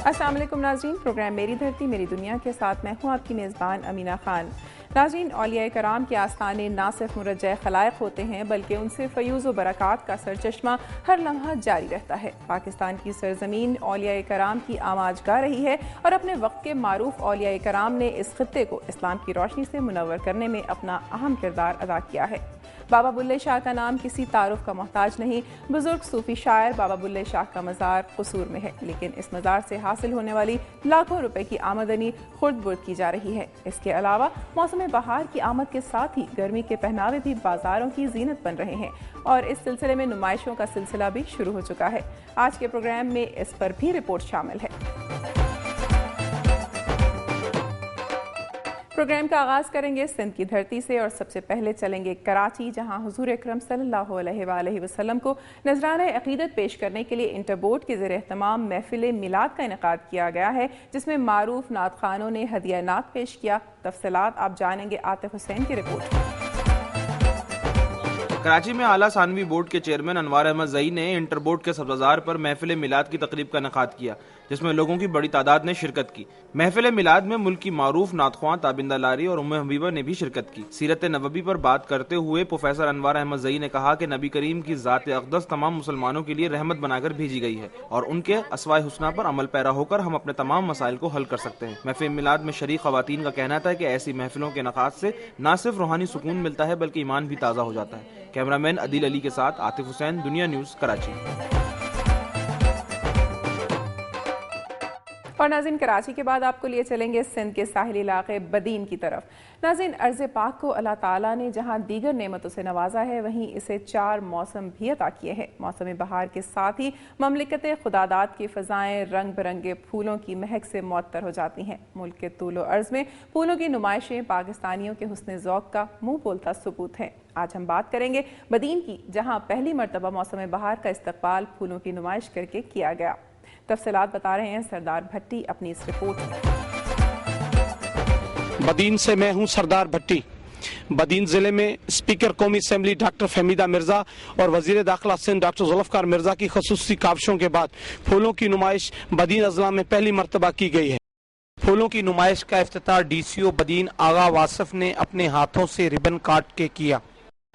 السلام علیکم ناظرین، پروگرام میری دھرتی میری دنیا کے ساتھ میں ہوں آپ کی میزبان امینہ خان۔ ناظرین، اولیاء کرام کے آستانے نہ صرف مرجع خلائق ہوتے ہیں بلکہ ان سے فیوز و برکات کا سرچشمہ ہر لمحہ جاری رہتا ہے۔ پاکستان کی سرزمین اولیاء کرام کی آماج گاہ رہی ہے اور اپنے وقت کے معروف اولیاء کرام نے اس خطے کو اسلام کی روشنی سے منور کرنے میں اپنا اہم کردار ادا کیا ہے۔ بابا بلے شاہ کا نام کسی تعارف کا محتاج نہیں۔ بزرگ صوفی شاعر بابا بلے شاہ کا مزار قصور میں ہے، لیکن اس مزار سے حاصل ہونے والی لاکھوں روپے کی آمدنی خرد برد کی جا رہی ہے۔ اس کے علاوہ موسم بہار کی آمد کے ساتھ ہی گرمی کے پہناوے بھی بازاروں کی زینت بن رہے ہیں اور اس سلسلے میں نمائشوں کا سلسلہ بھی شروع ہو چکا ہے۔ آج کے پروگرام میں اس پر بھی رپورٹ شامل ہے۔ پروگرام کا آغاز کریں گے سندھ کی دھرتی سے اور سب سے پہلے چلیں گے کراچی، جہاں حضور اکرم صلی اللہ علیہ وآلہ وسلم کو نذرانہ عقیدت پیش کرنے کے لیے انٹر بورڈ کے زیر اہتمام محفل میلاد کا انعقاد کیا گیا ہے، جس میں معروف نعت خوانوں نے ہدیہ نعت پیش کیا۔ تفصیلات آپ جانیں گے عاطف حسین کی رپورٹ میں۔ کراچی میں اعلیٰ ثانوی بورڈ کے چیئرمین انوار احمد زئی نے انٹر بورڈ کے سبز بازار پر محفل میلاد کی تقریب کا انعقاد کیا، جس میں لوگوں کی بڑی تعداد نے شرکت کی۔ محفل میلاد میں ملک کی معروف نعت خواں تابندہ لاری اور ام حبیبہ نے بھی شرکت کی۔ سیرت نبوی پر بات کرتے ہوئے پروفیسر انوار احمد زئی نے کہا کہ نبی کریم کی ذات اقدس تمام مسلمانوں کے لیے رحمت بنا کر بھیجی گئی ہے اور ان کے اسماء حسنی پر عمل پیرا ہو کر ہم اپنے تمام مسائل کو حل کر سکتے ہیں۔ محفل میلاد میں شریک خواتین کا کہنا تھا کہ ایسی محفلوں کے انعقاد سے نہ صرف روحانی سکون ملتا ہے بلکہ ایمان بھی تازہ ہو جاتا ہے۔ کیمرہ مین عدیل علی کے ساتھ عاطف حسین، دنیا نیوز، کراچی۔ اور ناظرین، کراچی کے بعد آپ کو لیے چلیں گے سندھ کے ساحلی علاقے بدین کی طرف۔ ناظرین، ارض پاک کو اللہ تعالیٰ نے جہاں دیگر نعمتوں سے نوازا ہے، وہیں اسے 4 موسم بھی عطا کیے ہیں۔ موسم بہار کے ساتھ ہی مملکت خداداد کی فضائیں رنگ برنگے پھولوں کی مہک سے معطر ہو جاتی ہیں۔ ملک کے طول و عرض میں پھولوں کی نمائشیں پاکستانیوں کے حسن ذوق کا منہ بولتا ثبوت ہیں۔ آج ہم بات کریں گے بدین کی، جہاں پہلی مرتبہ موسم بہار کا استقبال پھولوں کی نمائش کر کے کیا گیا۔ تفصیلات بتا رہے ہیں سردار بھٹی اپنی اس رپورٹ میں۔ بدین سے میں ہوں سردار بھٹی۔ بدین ضلع میں اسپیکر قومی اسمبلی ڈاکٹر فہمیدہ مرزا اور وزیر داخلہ سندھ ڈاکٹر ذوالفقار مرزا کی خصوصی کاوشوں کے بعد پھولوں کی نمائش بدین اضلاع میں پہلی مرتبہ کی گئی ہے۔ پھولوں کی نمائش کا افتتاح ڈی سی او بدین آغا واصف نے اپنے ہاتھوں سے ربن کاٹ کے کیا۔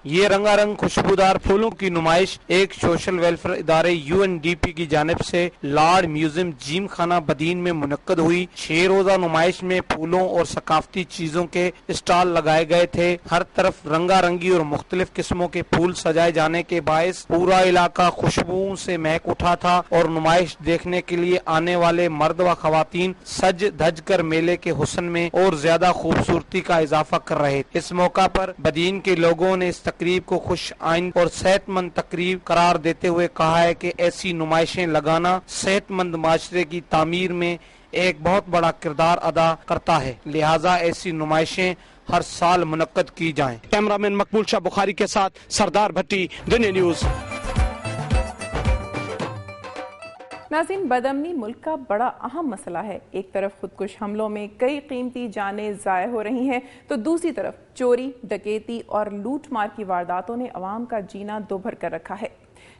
یہ رنگا رنگ خوشبودار پھولوں کی نمائش ایک سوشل ویلفیئر ادارے UNDP کی جانب سے لارڈ میوزیم جیم خانہ بدین میں منعقد ہوئی۔ 6 روزہ نمائش میں پھولوں اور ثقافتی چیزوں کے اسٹال لگائے گئے تھے۔ ہر طرف رنگا رنگی اور مختلف قسموں کے پھول سجائے جانے کے باعث پورا علاقہ خوشبوؤں سے مہک اٹھا تھا اور نمائش دیکھنے کے لیے آنے والے مرد و خواتین سج دھج کر میلے کے حسن میں اور زیادہ خوبصورتی کا اضافہ کر رہے۔ اس موقع پر بدین کے لوگوں نے اس تقریب کو خوش آئند اور صحت مند تقریب قرار دیتے ہوئے کہا ہے کہ ایسی نمائشیں لگانا صحت مند معاشرے کی تعمیر میں ایک بہت بڑا کردار ادا کرتا ہے، لہٰذا ایسی نمائشیں ہر سال منعقد کی جائیں۔ کیمرہ مین مقبول شاہ بخاری کے ساتھ سردار بھٹی، دنیا نیوز۔ ناظرین، بدامنی ملک کا بڑا اہم مسئلہ ہے۔ ایک طرف خودکش حملوں میں کئی قیمتی جانیں ضائع ہو رہی ہیں تو دوسری طرف چوری، ڈکیتی اور لوٹ مار کی وارداتوں نے عوام کا جینا دوبھر کر رکھا ہے۔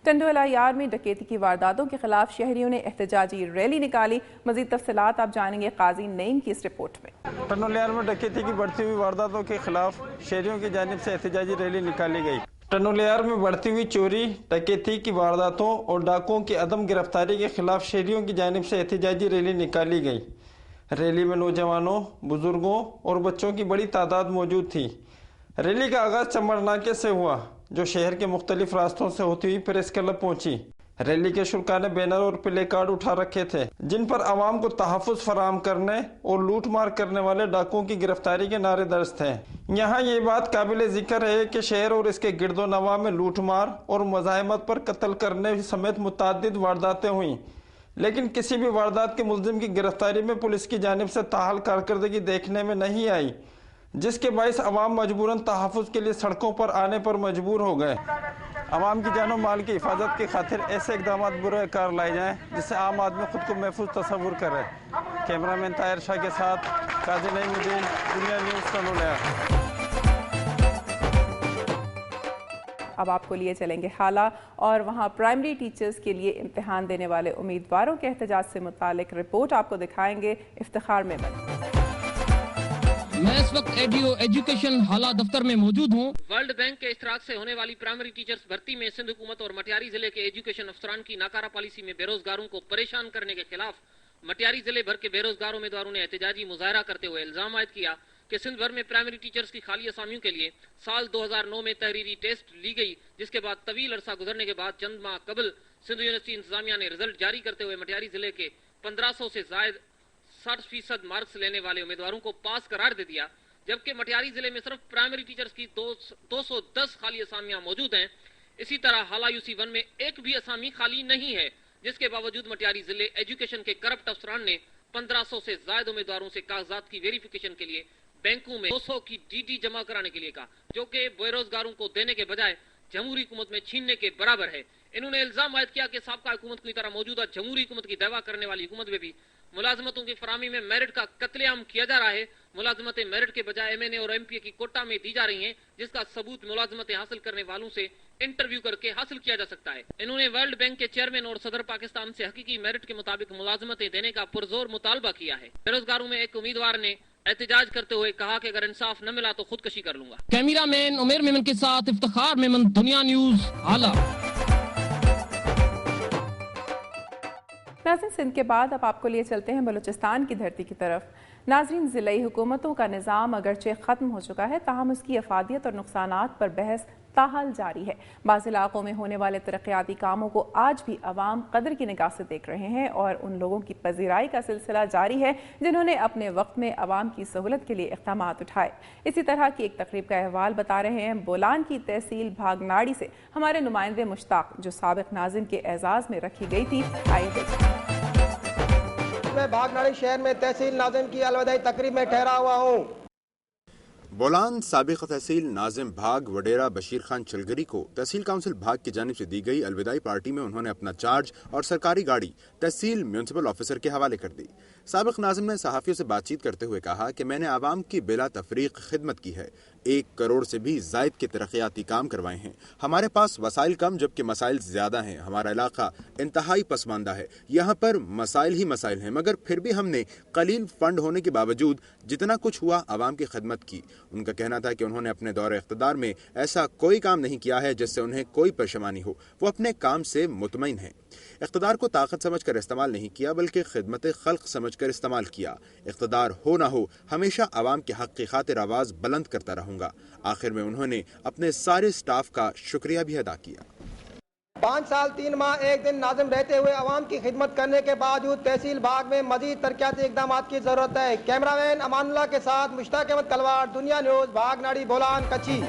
ٹنڈو یار میں ڈکیتی کی وارداتوں کے خلاف شہریوں نے احتجاجی ریلی نکالی۔ مزید تفصیلات آپ جانیں گے قاضی نعیم کی اس رپورٹ میں۔ ٹنڈو یار میں ڈکیتی کی بڑھتی ہوئی وارداتوں کے خلاف شہریوں کی جانب سے احتجاجی ریلی نکالی گئی۔ ٹنڈولیار میں بڑھتی ہوئی چوری، ڈکیتی کی وارداتوں اور ڈاکوؤں کی عدم گرفتاری کے خلاف شہریوں کی جانب سے احتجاجی ریلی نکالی گئی۔ ریلی میں نوجوانوں، بزرگوں اور بچوں کی بڑی تعداد موجود تھی۔ ریلی کا آغاز چمڑ ناکے سے ہوا، جو شہر کے مختلف راستوں سے ہوتی ہوئی پریس کلب پہنچی۔ ریلی کے شرکاء نے بینر اور پلے کارڈ اٹھا رکھے تھے، جن پر عوام کو تحفظ فراہم کرنے اور لوٹ مار کرنے والے ڈاکوؤں کی گرفتاری کے نعرے درج تھے۔ یہاں یہ بات قابل ذکر ہے کہ شہر اور اس کے گرد و نواح میں لوٹ مار اور مزاحمت پر قتل کرنے سمیت متعدد وارداتیں ہوئیں، لیکن کسی بھی واردات کے ملزم کی گرفتاری میں پولیس کی جانب سے تاحال کارکردگی دیکھنے میں نہیں آئی، جس کے باعث عوام مجبوراً تحفظ کے لیے سڑکوں پر آنے پر مجبور ہو گئے۔ عوام کی جان و مال کی حفاظت کی خاطر ایسے اقدامات برائے کار لائے جائیں جس سے عام آدمی خود کو محفوظ تصور کرے۔ کیمرہ مین طاہر شاہ کے ساتھ قاضی نعیم الدین، دنیا نیوز، ٹنڈو یار۔ اب آپ کو لیے چلیں گے حالہ اور وہاں پرائمری ٹیچرز کے لیے امتحان دینے والے امیدواروں کے احتجاج سے متعلق رپورٹ آپ کو دکھائیں گے افتخار میمن۔ میں اس وقت ایجوکیشن حالہ دفتر میں موجود ہوں۔ ورلڈ بینک کے اشتراک سے ہونے والی پرائمری ٹیچرز بھرتی میں سندھ حکومت اور مٹیاری ضلع کے ایجوکیشن افسران کی ناکارہ پالیسی میں بے روزگاروں کو پریشان کرنے کے خلاف مٹیاری ضلع بھر کے بے روزگار امیدواروں نے احتجاجی مظاہرہ کرتے ہوئے الزام عائد کیا کہ سندھ بھر میں پرائمری ٹیچرز کی خالی اسامیوں کے لیے سال 2009 میں تحریری ٹیسٹ لی گئی، جس کے بعد طویل عرصہ گزرنے کے بعد چند ماہ قبل سندھ یونیورسٹی انتظامیہ نے رزلٹ جاری کرتے ہوئے مٹیاری ضلع کے 1500 سے زائد 60% مارکس لینے والے امیدواروں کو پاس قرار دے دیا، جبکہ مٹیاری ضلع میں صرف پرائمری ٹیچرز کی 210 خالی اسامیاں موجود ہیں۔ اسی طرح حالہ UC1 میں ایک بھی اسامی خالی نہیں ہے، جس کے باوجود مٹیاری ضلع ایجوکیشن کے کرپٹ افسران نے 1500 سے زائد امیدواروں سے کاغذات کی ویریفیکیشن کے لیے بینکوں میں 200 کی DD جمع کرانے کے لیے کہا، جو کہ بے روزگاروں کو دینے کے بجائے جمہوری حکومت میں چھیننے کے برابر ہے۔ انہوں نے الزام عائد کیا کہ سابقہ حکومت کی طرح موجودہ جمہوری حکومت کی دعویٰ کرنے والی حکومت میں بھی ملازمتوں کی فراہمی میں میرٹ کا قتل عام کیا جا رہا ہے۔ ملازمتیں میرٹ کے بجائے MNA اور MPA کی کوٹا میں دی جا رہی ہیں، جس کا ثبوت ملازمتیں حاصل کرنے والوں سے انٹرویو کر کے حاصل کیا جا سکتا ہے۔ انہوں نے ورلڈ بینک کے چیئرمین اور صدر پاکستان سے حقیقی میرٹ کے مطابق ملازمتیں دینے کا پرزور مطالبہ کیا ہے۔ بے روزگاروں میں ایک امیدوار نے احتجاج کرتے ہوئے کہا کہ اگر انصاف نہ ملا تو خودکشی کر لوں گا۔ کیمرہ مین عمیر میمن کے ساتھ افتخار میمن، دنیا نیوز، حالہ۔ ناظرین، سندھ کے بعد اب آپ کو لیے چلتے ہیں بلوچستان کی دھرتی کی طرف۔ ناظرین، ضلعی حکومتوں کا نظام اگرچہ ختم ہو چکا ہے، تاہم اس کی افادیت اور نقصانات پر بحث تاحال جاری ہے۔ بعض علاقوں میں ہونے والے ترقیاتی کاموں کو آج بھی عوام قدر کی نگاہ سے دیکھ رہے ہیں اور ان لوگوں کی پذیرائی کا سلسلہ جاری ہے جنہوں نے اپنے وقت میں عوام کی سہولت کے لیے اقدامات اٹھائے۔ اسی طرح کی ایک تقریب کا احوال بتا رہے ہیں بولان کی تحصیل بھاگناڑی سے ہمارے نمائندے مشتاق، جو سابق ناظم کے اعزاز میں رکھی گئی تھی۔ آئیے دیکھیں۔ میں بھاگناڑی شہر میں تحصیل ناظم کی الوداعی تقریب میں ٹھہرا ہوا ہوں۔ بولان سابق تحصیل ناظم بھاگ وڈیرا بشیر خان چلگری کو تحصیل کونسل بھاگ کی جانب سے دی گئی الوداعی پارٹی میں انہوں نے اپنا چارج اور سرکاری گاڑی تحصیل میونسپل آفیسر کے حوالے کر دی۔ سابق ناظم نے صحافیوں سے بات چیت کرتے ہوئے کہا کہ میں نے عوام کی بلا تفریق خدمت کی ہے، 1 کروڑ سے بھی زائد کے ترقیاتی کام کروائے ہیں۔ ہمارے پاس وسائل کم جبکہ مسائل زیادہ ہیں۔ ہمارا علاقہ انتہائی پسماندہ ہے، یہاں پر مسائل ہی مسائل ہیں، مگر پھر بھی ہم نے قلیل فنڈ ہونے کے باوجود جتنا کچھ ہوا عوام کی خدمت کی۔ ان کا کہنا تھا کہ انہوں نے اپنے دور اقتدار میں ایسا کوئی کام نہیں کیا ہے جس سے انہیں کوئی پریشانی ہو، وہ اپنے کام سے مطمئن ہیں۔ اقتدار کو طاقت سمجھ کر استعمال نہیں کیا بلکہ خدمت خلق سمجھ کر استعمال کیا۔ اقتدار ہو نہ ہو ہمیشہ عوام کے حق کی خاطر آواز بلند کرتا رہوں گا۔ آخر میں انہوں نے اپنے سارے سٹاف کا شکریہ بھی ادا کیا۔ 5 سال 3 ماہ 1 دن ناظم رہتے ہوئے عوام کی خدمت کرنے کے باوجود تحصیل باغ میں مزید ترقیاتی اقدامات کی ضرورت ہے۔ کیمرہ مین امان اللہ کے ساتھ مشتاق احمد کلواڑ، دنیا نیوز، بھاگناڑی، بولان، کچھی۔